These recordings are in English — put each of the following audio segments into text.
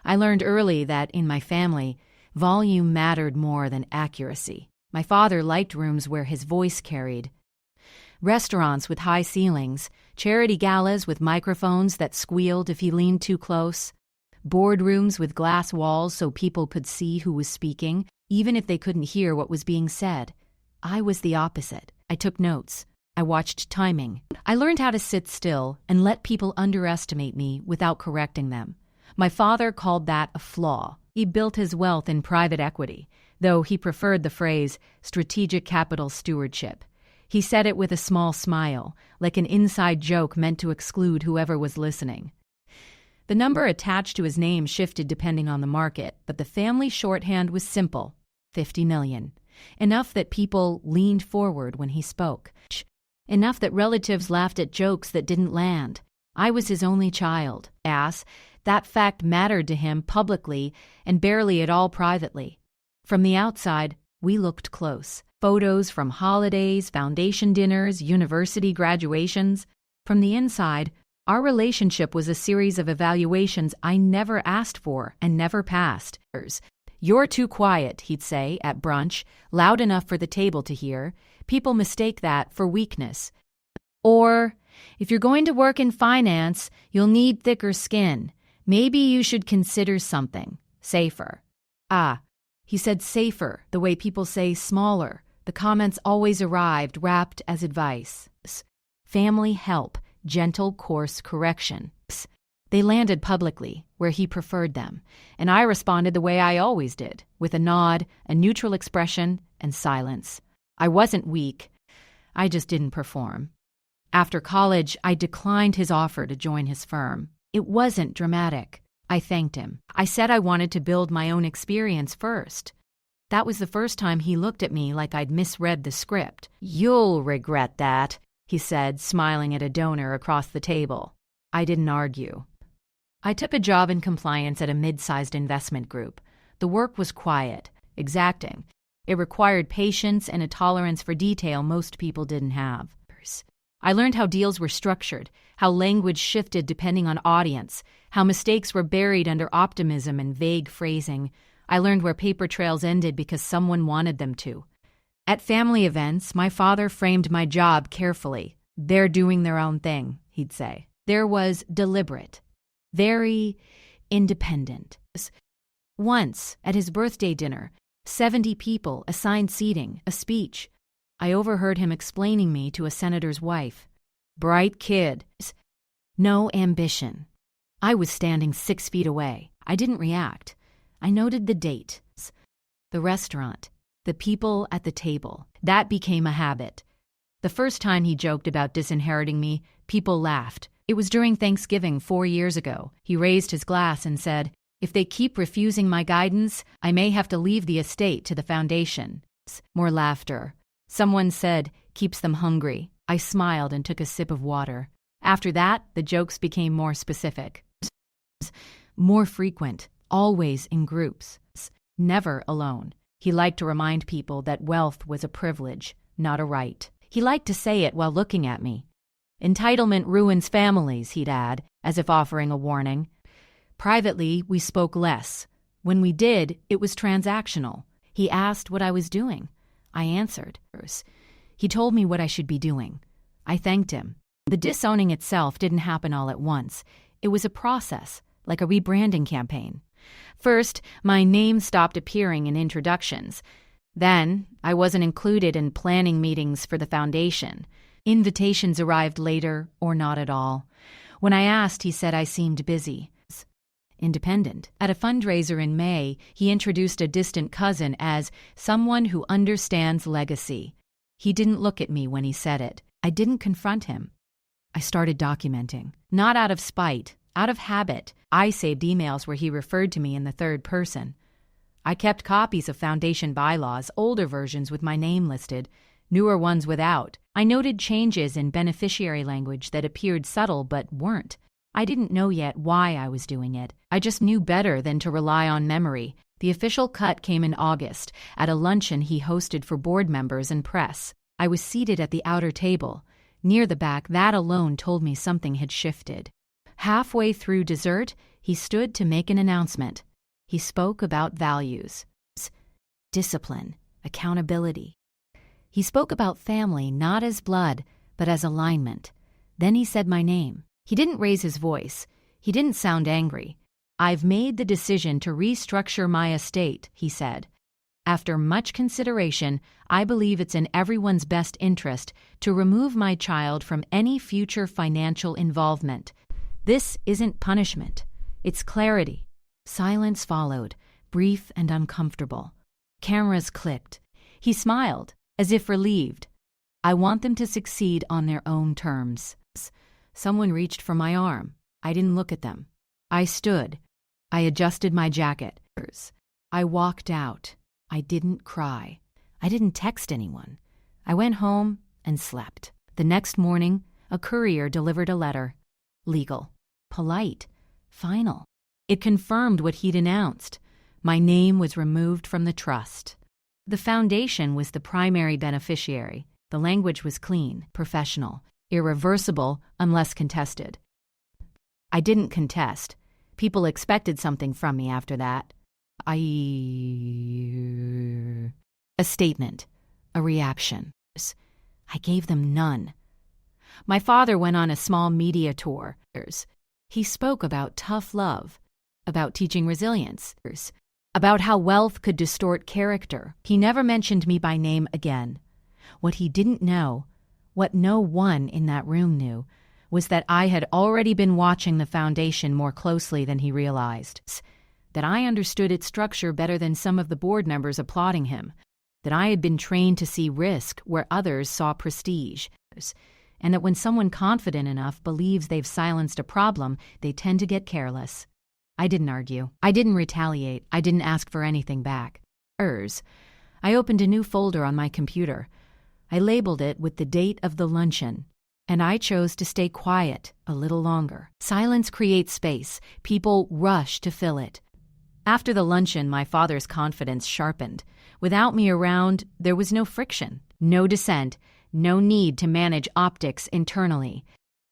I learned early that in my family, volume mattered more than accuracy. My father liked rooms where his voice carried. Restaurants with high ceilings, charity galas with microphones that squealed if he leaned too close, boardrooms with glass walls so people could see who was speaking, even if they couldn't hear what was being said. I was the opposite. I took notes. I watched timing. I learned how to sit still and let people underestimate me without correcting them. My father called that a flaw. He built his wealth in private equity, though he preferred the phrase strategic capital stewardship. He said it with a small smile, like an inside joke meant to exclude whoever was listening. The number attached to his name shifted depending on the market, but the family shorthand was simple: 50 million. Enough that people leaned forward when he spoke. Enough that relatives laughed at jokes that didn't land. I was his only child. That fact mattered to him publicly and barely at all privately. From the outside, we looked close. Photos from holidays, foundation dinners, university graduations. From the inside, our relationship was a series of evaluations I never asked for and never passed. "You're too quiet," he'd say at brunch, loud enough for the table to hear. People mistake that for weakness. Or, "If you're going to work in finance, you'll need thicker skin. Maybe you should consider something safer." He said safer, the way people say smaller. The comments always arrived wrapped as advice. Family help, gentle course correction. They landed publicly, where he preferred them, and I responded the way I always did, with a nod, a neutral expression, and silence. I wasn't weak. I just didn't perform. After college, I declined his offer to join his firm. It wasn't dramatic. I thanked him. I said I wanted to build my own experience first. That was the first time he looked at me like I'd misread the script. "You'll regret that," he said, smiling at a donor across the table. I didn't argue. I took a job in compliance at a mid-sized investment group. The work was quiet, exacting. It required patience and a tolerance for detail most people didn't have. I learned how deals were structured, how language shifted depending on audience, how mistakes were buried under optimism and vague phrasing. I learned where paper trails ended because someone wanted them to. At family events, my father framed my job carefully. "They're doing their own thing," he'd say. There was deliberate, very independent. Once, at his birthday dinner, 70 people, assigned seating, a speech. I overheard him explaining me to a senator's wife. Bright kid. No ambition. I was standing 6 feet away. I didn't react. I noted the date, the restaurant, the people at the table. That became a habit. The first time he joked about disinheriting me, people laughed. It was during Thanksgiving 4 years ago. He raised his glass and said, "If they keep refusing my guidance, I may have to leave the estate to the foundation." More laughter. Someone said, "Keeps them hungry." I smiled and took a sip of water. After that, the jokes became more specific. More frequent, always in groups, never alone. He liked to remind people that wealth was a privilege, not a right. He liked to say it while looking at me. "Entitlement ruins families," he'd add, as if offering a warning. Privately, we spoke less. When we did, it was transactional. He asked what I was doing. I answered. He told me what I should be doing. I thanked him. The disowning itself didn't happen all at once. It was a process, like a rebranding campaign. First, my name stopped appearing in introductions. Then, I wasn't included in planning meetings for the foundation. Invitations arrived later, or not at all. When I asked, he said I seemed busy. Independent. At a fundraiser in May, he introduced a distant cousin as someone who understands legacy. He didn't look at me when he said it. I didn't confront him. I started documenting. Not out of spite, out of habit. I saved emails where he referred to me in the third person. I kept copies of foundation bylaws, older versions with my name listed, newer ones without. I noted changes in beneficiary language that appeared subtle but weren't. I didn't know yet why I was doing it. I just knew better than to rely on memory. The official cut came in August, at a luncheon he hosted for board members and press. I was seated at the outer table. Near the back, that alone told me something had shifted. Halfway through dessert, He stood to make an announcement. He spoke about values, discipline, accountability. He spoke about family not as blood, but as alignment. Then he said my name. He didn't raise his voice. He didn't sound angry. "I've made the decision to restructure my estate," he said. "After much consideration, I believe it's in everyone's best interest to remove my child from any future financial involvement. This isn't punishment. It's clarity." Silence followed, brief and uncomfortable. Cameras clicked. He smiled, as if relieved. "I want them to succeed on their own terms." Someone reached for my arm. I didn't look at them. I stood. I adjusted my jacket. I walked out. I didn't cry. I didn't text anyone. I went home and slept. The next morning, a courier delivered a letter. Legal, polite, final. It confirmed what he'd announced. My name was removed from the trust. The foundation was the primary beneficiary. The language was clean, professional, irreversible unless contested. I didn't contest. People expected something from me after that. A statement, a reaction. I gave them none. My father went on a small media tour. He spoke about tough love, about teaching resilience, about how wealth could distort character. He never mentioned me by name again. What he didn't know, what no one in that room knew, was that I had already been watching the foundation more closely than he realized, that I understood its structure better than some of the board members applauding him, that I had been trained to see risk where others saw prestige, and that when someone confident enough believes they've silenced a problem, they tend to get careless. I didn't argue. I didn't retaliate. I didn't ask for anything back. I opened a new folder on my computer. I labeled it with the date of the luncheon, and I chose to stay quiet a little longer. Silence creates space. People rush to fill it. After the luncheon, my father's confidence sharpened. Without me around, there was no friction, no dissent, no need to manage optics internally.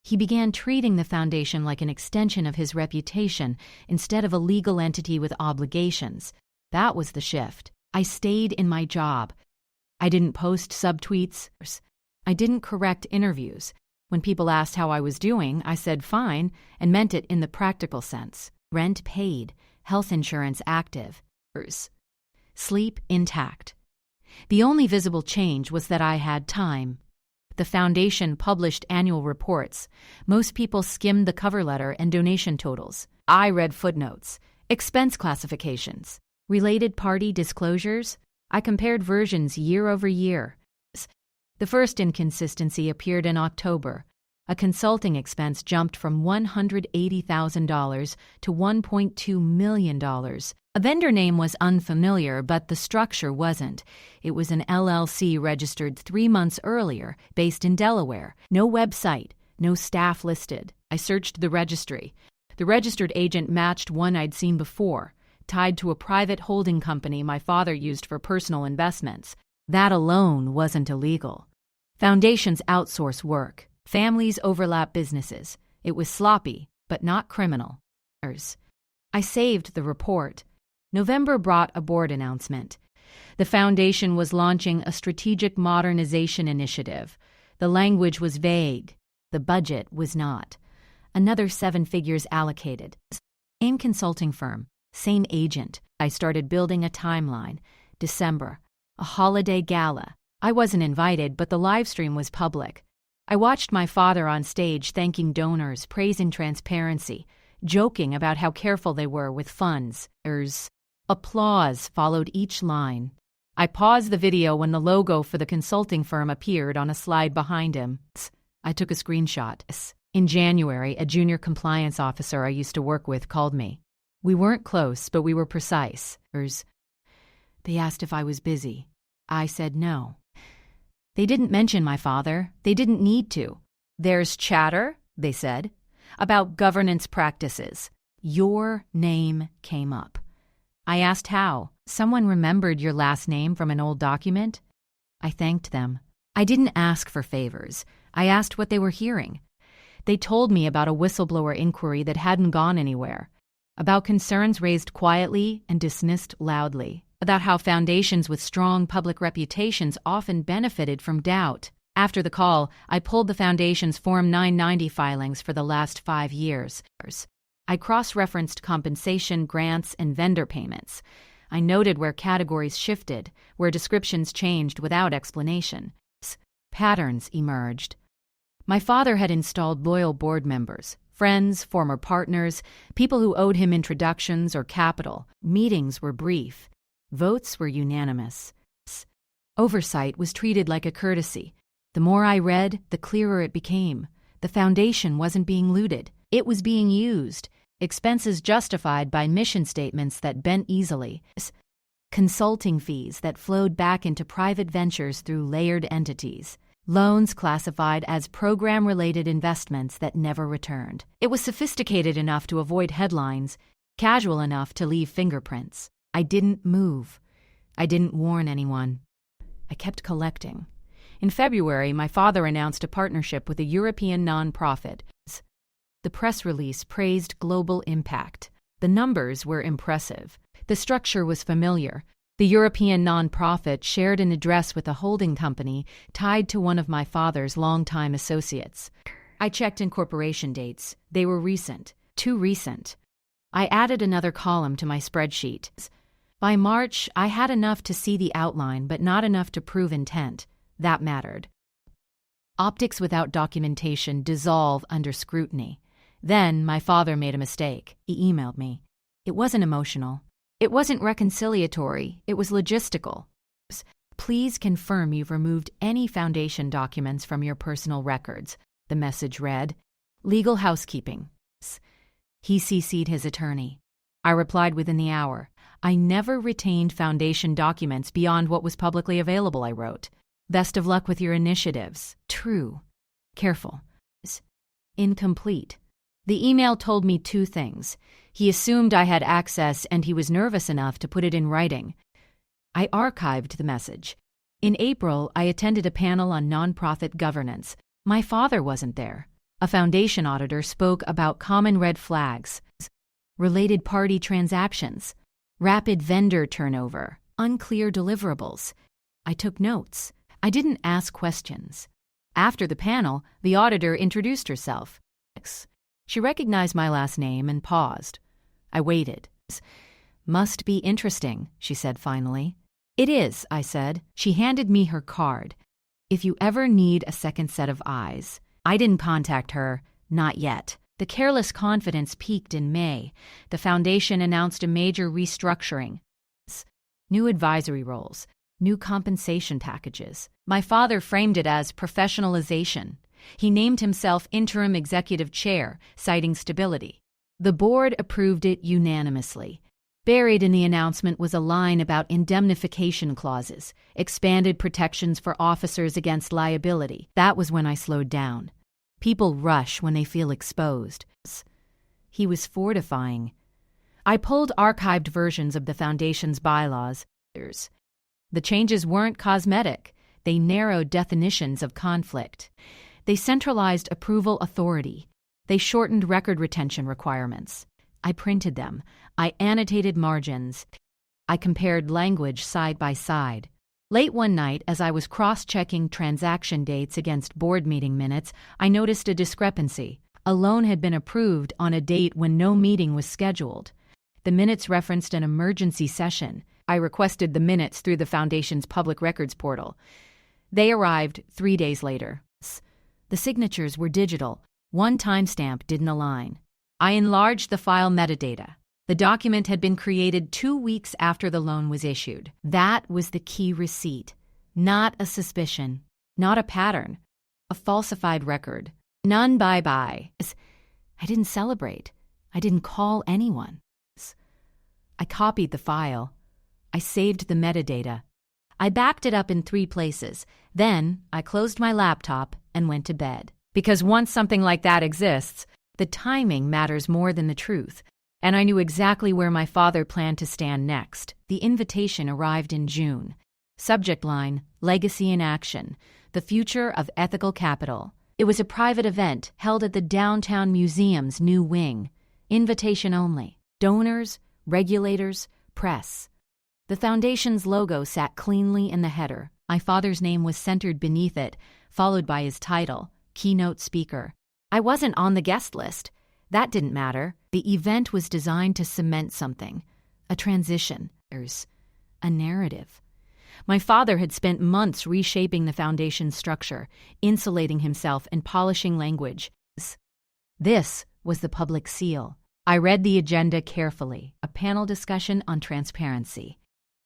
He began treating the foundation like an extension of his reputation instead of a legal entity with obligations. That was the shift. I stayed in my job. I didn't post subtweets. I didn't correct interviews. When people asked how I was doing, I said fine and meant it in the practical sense. Rent paid, health insurance active, sleep intact. The only visible change was that I had time. The foundation published annual reports. Most people skimmed the cover letter and donation totals. I read footnotes, expense classifications, related party disclosures. I compared versions year over year. The first inconsistency appeared in October. A consulting expense jumped from $180,000 to $1.2 million. A vendor name was unfamiliar, but the structure wasn't. It was an LLC registered 3 months earlier, based in Delaware. No website, no staff listed. I searched the registry. The registered agent matched one I'd seen before, tied to a private holding company my father used for personal investments. That alone wasn't illegal. Foundations outsource work. Families overlap businesses. It was sloppy, but not criminal. I saved the report. November brought a board announcement. The foundation was launching a strategic modernization initiative. The language was vague. The budget was not. Another 7 figures allocated. Same consulting firm, same agent. I started building a timeline. December, a holiday gala. I wasn't invited, but the live stream was public. I watched my father on stage thanking donors, praising transparency, joking about how careful they were with funds. Applause followed each line. I paused the video when the logo for the consulting firm appeared on a slide behind him. I took a screenshot. In January, a junior compliance officer I used to work with called me. We weren't close, but we were precise. They asked if I was busy. I said no. They didn't mention my father. They didn't need to. There's chatter, they said, about governance practices. Your name came up. I asked how. Someone remembered your last name from an old document? I thanked them. I didn't ask for favors. I asked what they were hearing. They told me about a whistleblower inquiry that hadn't gone anywhere. about concerns raised quietly and dismissed loudly, about how foundations with strong public reputations often benefited from doubt. After the call, I pulled the foundation's Form 990 filings for the last 5 years. I cross-referenced compensation, grants, and vendor payments. I noted where categories shifted, where descriptions changed without explanation. Patterns emerged. My father had installed loyal board members, friends, former partners, people who owed him introductions or capital. Meetings were brief. Votes were unanimous. Oversight was treated like a courtesy. The more I read, the clearer it became. The foundation wasn't being looted. It was being used. Expenses justified by mission statements that bent easily. Consulting fees that flowed back into private ventures through layered entities. Loans classified as program-related investments that never returned. It was sophisticated enough to avoid headlines, casual enough to leave fingerprints. I didn't move. I didn't warn anyone. I kept collecting. In February, my father announced a partnership with a European nonprofit. The press release praised global impact. The numbers were impressive. The structure was familiar. The European nonprofit shared an address with a holding company tied to one of my father's longtime associates. I checked incorporation dates. They were recent. Too recent. I added another column to my spreadsheet. By March, I had enough to see the outline, but not enough to prove intent. That mattered. Optics without documentation dissolve under scrutiny. Then my father made a mistake. He emailed me. It wasn't emotional. It wasn't reconciliatory. It was logistical. Please confirm you've removed any foundation documents from your personal records, the message read. Legal housekeeping. He CC'd his attorney. I replied within the hour. I never retained foundation documents beyond what was publicly available, I wrote. Best of luck with your initiatives. True. Careful. Incomplete. The email told me 2 things. He assumed I had access and he was nervous enough to put it in writing. I archived the message. In April, I attended a panel on nonprofit governance. My father wasn't there. A foundation auditor spoke about common red flags, related party transactions, rapid vendor turnover, unclear deliverables. I took notes. I didn't ask questions. After the panel, the auditor introduced herself. She recognized my last name and paused. I waited. Must be interesting, she said finally. It is, I said. She handed me her card. If you ever need a second set of eyes. I didn't contact her, not yet. The careless confidence peaked in May. The foundation announced a major restructuring. New advisory roles, new compensation packages. My father framed it as professionalization. He named himself interim executive chair, citing stability. The board approved it unanimously. Buried in the announcement was a line about indemnification clauses, expanded protections for officers against liability. That was when I slowed down. People rush when they feel exposed. He was fortifying. I pulled archived versions of the foundation's bylaws. The changes weren't cosmetic. They narrowed definitions of conflict. They centralized approval authority. They shortened record retention requirements. I printed them. I annotated margins. I compared language side by side. Late one night, as I was cross-checking transaction dates against board meeting minutes, I noticed a discrepancy. A loan had been approved on a date when no meeting was scheduled. The minutes referenced an emergency session. I requested the minutes through the Foundation's public records portal. They arrived 3 days later. The signatures were digital. One timestamp didn't align. I enlarged the file metadata. The document had been created 2 weeks after the loan was issued. That was the key receipt. Not a suspicion. Not a pattern. A falsified record. None bye-bye. I didn't celebrate. I didn't call anyone. I copied the file. I saved the metadata. I backed it up in 3 places. Then I closed my laptop and went to bed. Because once something like that exists, the timing matters more than the truth. And I knew exactly where my father planned to stand next. The invitation arrived in June. Subject line, Legacy in Action, the Future of Ethical Capital. It was a private event held at the Downtown Museum's new wing. Invitation only. Donors, regulators, press. The foundation's logo sat cleanly in the header. My father's name was centered beneath it, followed by his title, keynote speaker. I wasn't on the guest list. That didn't matter. The event was designed to cement something, a transition, a narrative. My father had spent months reshaping the foundation's structure, insulating himself and polishing language. This was the public seal. I read the agenda carefully. A panel discussion on transparency.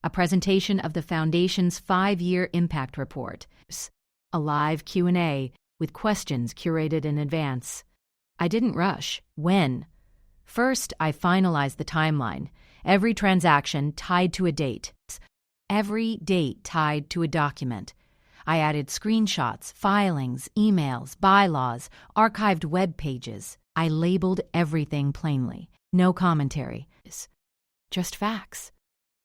A presentation of the Foundation's 5-year impact report. A live Q&A with questions curated in advance. I didn't rush. When? First, I finalized the timeline. Every transaction tied to a date. Every date tied to a document. I added screenshots, filings, emails, bylaws, archived web pages. I labeled everything plainly. No commentary. Just facts.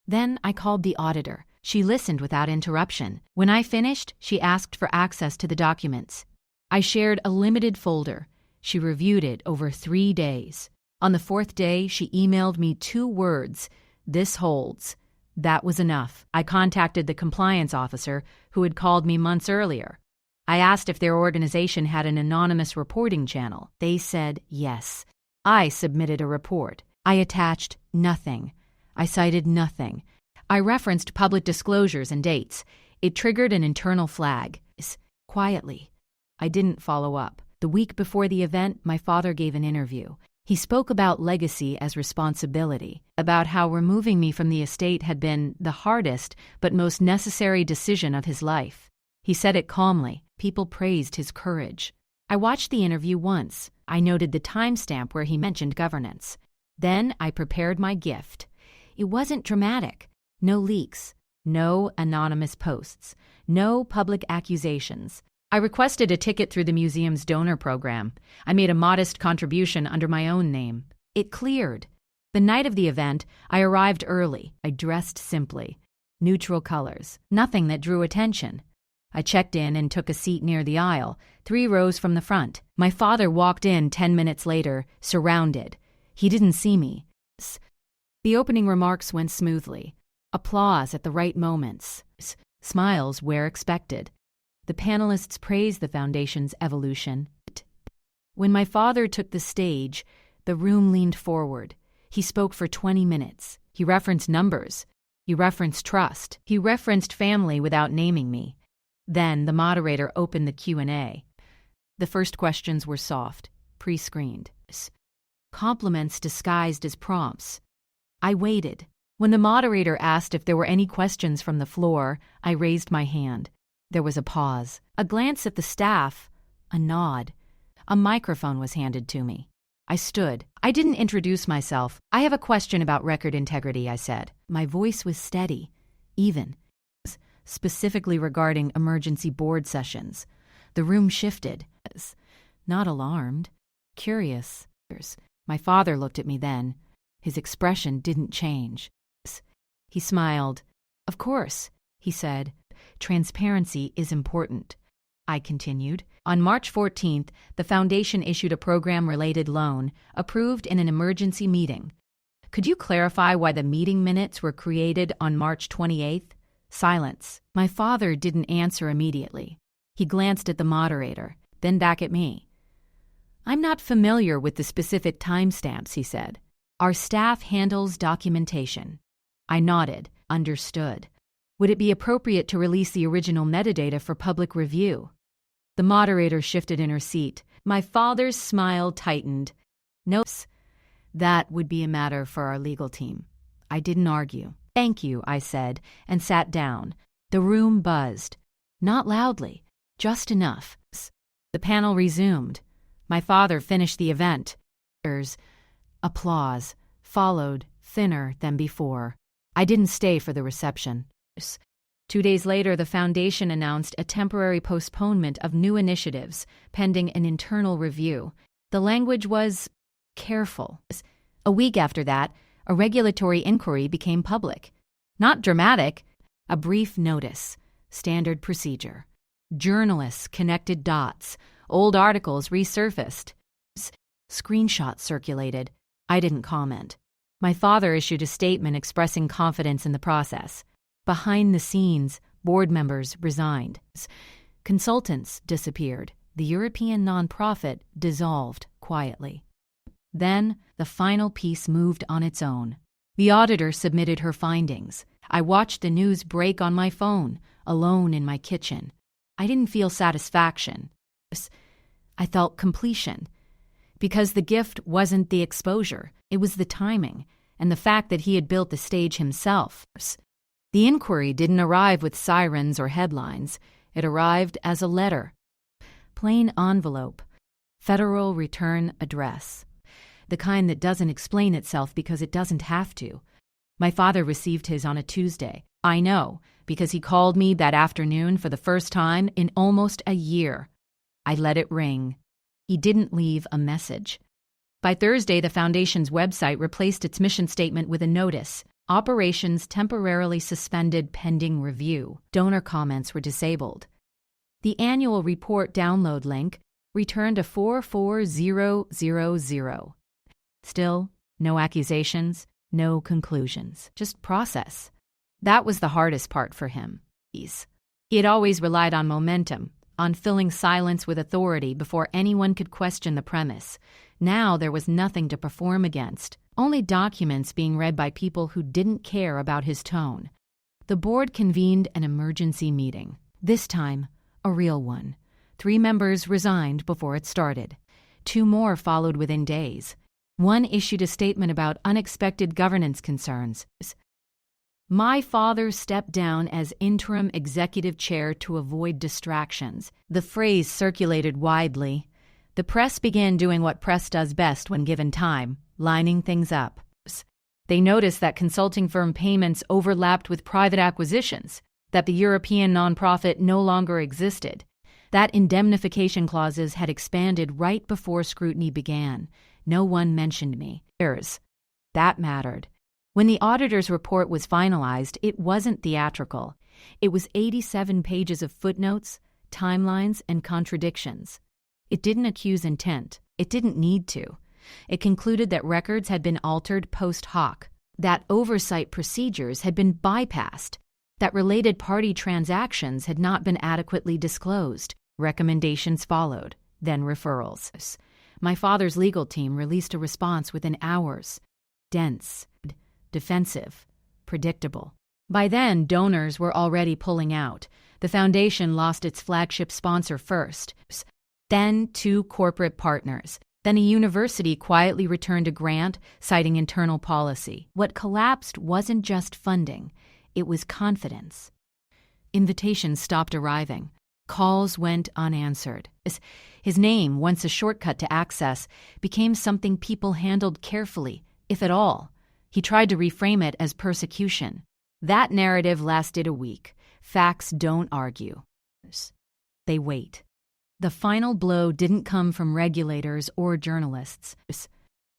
Then I called the auditor. She listened without interruption. When I finished, she asked for access to the documents. I shared a limited folder. She reviewed it over 3 days. On the 4th day, she emailed me 2 words. This holds. That was enough. I contacted the compliance officer, who had called me months earlier. I asked if their organization had an anonymous reporting channel. They said yes. I submitted a report. I attached nothing. I cited nothing. I referenced public disclosures and dates. It triggered an internal flag. Quietly. I didn't follow up. The week before the event, my father gave an interview. He spoke about legacy as responsibility, about how removing me from the estate had been the hardest but most necessary decision of his life. He said it calmly. People praised his courage. I watched the interview once. I noted the timestamp where he mentioned governance. Then I prepared my gift. It wasn't dramatic. No leaks. No anonymous posts. No public accusations. I requested a ticket through the museum's donor program. I made a modest contribution under my own name. It cleared. The night of the event, I arrived early. I dressed simply. Neutral colors. Nothing that drew attention. I checked in and took a seat near the aisle, 3 rows from the front. My father walked in 10 minutes later, surrounded. He didn't see me. The opening remarks went smoothly. Applause at the right moments. Smiles where expected. The panelists praised the Foundation's evolution. When my father took the stage, the room leaned forward. He spoke for 20 minutes. He referenced numbers. He referenced trust. He referenced family without naming me. Then the moderator opened the Q&A. The first questions were soft, pre-screened. Compliments disguised as prompts. I waited. When the moderator asked if there were any questions from the floor, I raised my hand. There was a pause, a glance at the staff, a nod. A microphone was handed to me. I stood. I didn't introduce myself. I have a question about record integrity, I said. My voice was steady, even, specifically regarding emergency board sessions. The room shifted. Not alarmed, curious. My father looked at me then. His expression didn't change. He smiled. Of course, he said. Transparency is important. I continued. On March 14th, the Foundation issued a program-related loan, approved in an emergency meeting. Could you clarify why the meeting minutes were created on March 28th? Silence. My father didn't answer immediately. He glanced at the moderator, then back at me. I'm not familiar with the specific timestamps, he said. Our staff handles documentation. I nodded, understood. Would it be appropriate to release the original metadata for public review? The moderator shifted in her seat. My father's smile tightened. No, that would be a matter for our legal team. I didn't argue. Thank you, I said, and sat down. The room buzzed. Not loudly, just enough. The panel resumed. My father finished the event. Applause followed, thinner than before. I didn't stay for the reception. 2 days later, the Foundation announced a temporary postponement of new initiatives, pending an internal review. The language was careful. A week after that, a regulatory inquiry became public. Not dramatic, a brief notice, standard procedure. Journalists connected dots. Old articles resurfaced. Screenshots circulated. I didn't comment. My father issued a statement expressing confidence in the process. Behind the scenes, board members resigned. Consultants disappeared. The European nonprofit dissolved quietly. Then, the final piece moved on its own. The auditor submitted her findings. I watched the news break on my phone, alone in my kitchen. I didn't feel satisfaction. I felt completion. Because the gift wasn't the exposure, it was the timing, and the fact that he had built the stage himself. The inquiry didn't arrive with sirens or headlines. It arrived as a letter. Plain envelope. Federal return address. The kind that doesn't explain itself because it doesn't have to. My father received his on a Tuesday. I know, because he called me that afternoon for the first time in almost a year. I let it ring. He didn't leave a message. By Thursday, the Foundation's website replaced its mission statement with a notice. Operations temporarily suspended pending review. Donor comments were disabled. The annual report download link returned a 44000. Still, no accusations, no conclusions, just process. That was the hardest part for him. He had always relied on momentum, on filling silence with authority before anyone could question the premise. Now there was nothing to perform against, only documents being read by people who didn't care about his tone. The board convened an emergency meeting. This time, a real one. 3 members resigned before it started. 2 more followed within days. One issued a statement about unexpected governance concerns. My father stepped down as interim executive chair to avoid distractions. The phrase circulated widely. The press began doing what press does best when given time, lining things up. They noticed that consulting firm payments overlapped with private acquisitions, that the European nonprofit no longer existed, that indemnification clauses had expanded right before scrutiny began. No one mentioned me. That mattered. When the auditor's report was finalized, it wasn't theatrical. It was 87 pages of footnotes, timelines, and contradictions. It didn't accuse intent. It didn't need to. It concluded that records had been altered post hoc, that oversight procedures had been bypassed, that related party transactions had not been adequately disclosed. Recommendations followed, then referrals. My father's legal team released a response within hours. Dense, defensive, predictable. By then, donors were already pulling out. The foundation lost its flagship sponsor first, then 2 corporate partners. Then a university quietly returned a grant, citing internal policy. What collapsed wasn't just funding, it was confidence. Invitations stopped arriving. Calls went unanswered. His name, once a shortcut to access, became something people handled carefully, if at all. He tried to reframe it as persecution. That narrative lasted a week. Facts don't argue. They wait. The final blow didn't come from regulators or journalists.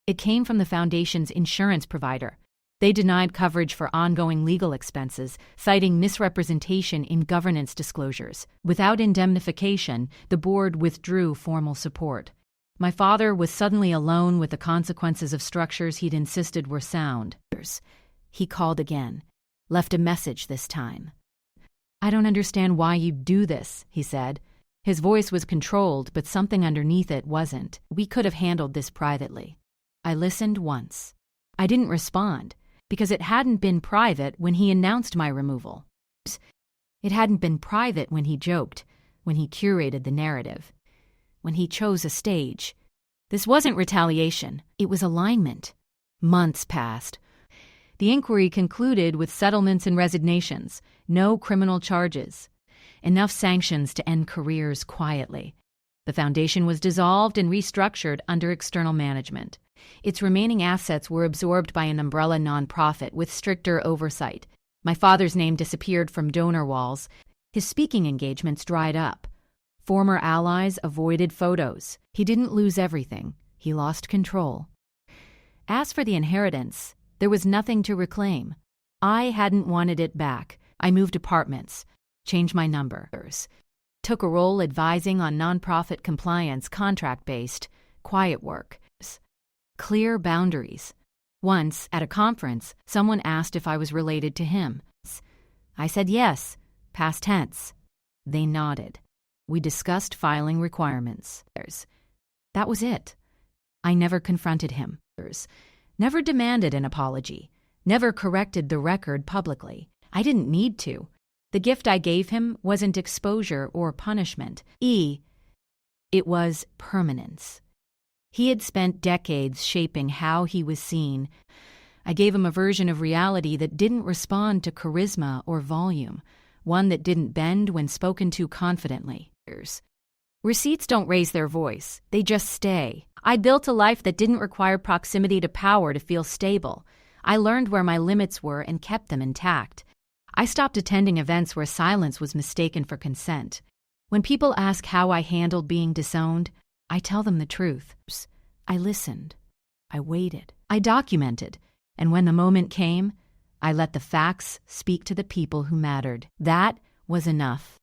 It came from the Foundation's insurance provider. They denied coverage for ongoing legal expenses, citing misrepresentation in governance disclosures. Without indemnification, the board withdrew formal support. My father was suddenly alone with the consequences of structures he'd insisted were sound. He called again, left a message this time. I don't understand why you do this, he said. His voice was controlled, but something underneath it wasn't. We could have handled this privately. I listened once. I didn't respond, because it hadn't been private when he announced my removal. It hadn't been private when he joked, when he curated the narrative, when he chose a stage. This wasn't retaliation. It was alignment. Months passed. The inquiry concluded with settlements and resignations, no criminal charges. Enough sanctions to end careers quietly. The foundation was dissolved and restructured under external management. Its remaining assets were absorbed by an umbrella nonprofit with stricter oversight. My father's name disappeared from donor walls. His speaking engagements dried up. Former allies avoided photos. He didn't lose everything. He lost control. As for the inheritance, there was nothing to reclaim. I hadn't wanted it back. I moved apartments, changed my numbers, took a role advising on nonprofit compliance, contract-based, quiet work. Clear boundaries. Once, at a conference, someone asked if I was related to him. I said yes, past tense. They nodded. We discussed filing requirements. That was it. I never confronted him. Never demanded an apology. Never corrected the record publicly. I didn't need to. The gift I gave him wasn't exposure or punishment. It was permanence. He had spent decades shaping how he was seen. I gave him a version of reality that didn't respond to charisma or volume, one that didn't bend when spoken to confidently. Receipts don't raise their voice, they just stay. I built a life that didn't require proximity to power to feel stable. I learned where my limits were and kept them intact. I stopped attending events where silence was mistaken for consent. When people ask how I handled being disowned, I tell them the truth. I listened. I waited. I documented. And when the moment came, I let the facts speak to the people who mattered. That was enough.